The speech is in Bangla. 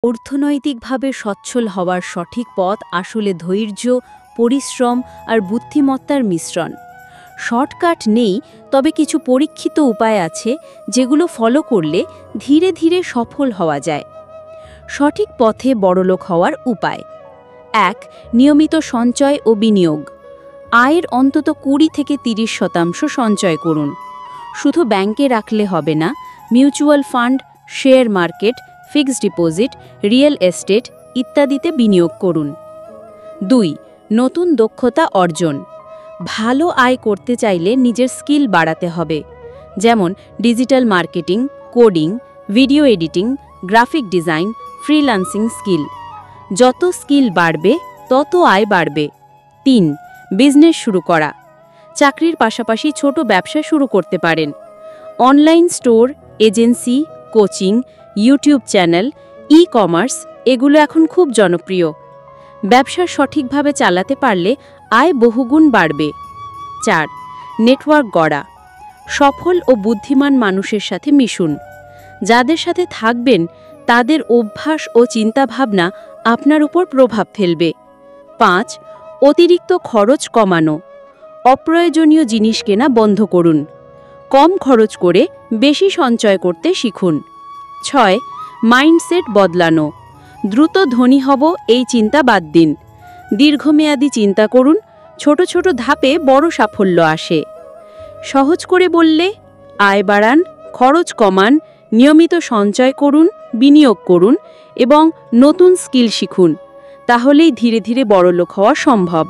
অর্থনৈতিকভাবে সচ্ছল হওয়ার সঠিক পথ আসলে ধৈর্য, পরিশ্রম আর বুদ্ধিমত্তার মিশ্রণ। শর্টকাট নেই, তবে কিছু পরীক্ষিত উপায় আছে যেগুলো ফলো করলে ধীরে ধীরে সফল হওয়া যায়। সঠিক পথে বড়লোক হওয়ার উপায়: ১. নিয়মিত সঞ্চয় ও বিনিয়োগ। আয়ের অন্তত 20-30% সঞ্চয় করুন। শুধু ব্যাংকে রাখলে হবে না, mutual fund, share market, fixed deposit, real estate ইত্যাদিতে বিনিয়োগ করুন। ২. নতুন দক্ষতা অর্জন। ভালো আয় করতে চাইলে নিজের স্কিল বাড়াতে হবে, যেমন digital marketing, coding, video editing, graphic design, freelancing skill. যত স্কিল বাড়বে তত আয় বাড়বে। ৩. বিজনেস শুরু করা। চাকরির পাশাপাশি ছোট ব্যবসা শুরু করতে পারেন। Online store, agency, coaching, YouTube channel, e-commerce এগুলো এখন খুব জনপ্রিয়। ব্যবসা সঠিকভাবে চালাতে পারলে আয় বহুগুণ বাড়বে। ৪. নেটওয়ার্ক গড়া। সফল ও বুদ্ধিমান মানুষের সাথে মিশুন। যাদের সাথে থাকবেন তাদের অভ্যাস ও চিন্তাভাবনা আপনার উপর প্রভাব ফেলবে। ৫. অতিরিক্ত খরচ কমানো। অপ্রয়োজনীয় জিনিস কেনা বন্ধ করুন। কম খরচ করে বেশি সঞ্চয় করতে শিখুন। ৬. মাইন্ডসেট বদলানো। দ্রুত ধনী হব এই চিন্তা বাদ দিন। দীর্ঘমেয়াদী চিন্তা করুন, ছোট ছোট ধাপে বড় সাফল্য আসে। সহজ করে বললে, আয় বাড়ান, খরচ কমান, নিয়মিত সঞ্চয় করুন, বিনিয়োগ করুন এবং নতুন স্কিল শিখুন। তাহলেই ধীরে ধীরে বড়লোক হওয়া সম্ভব।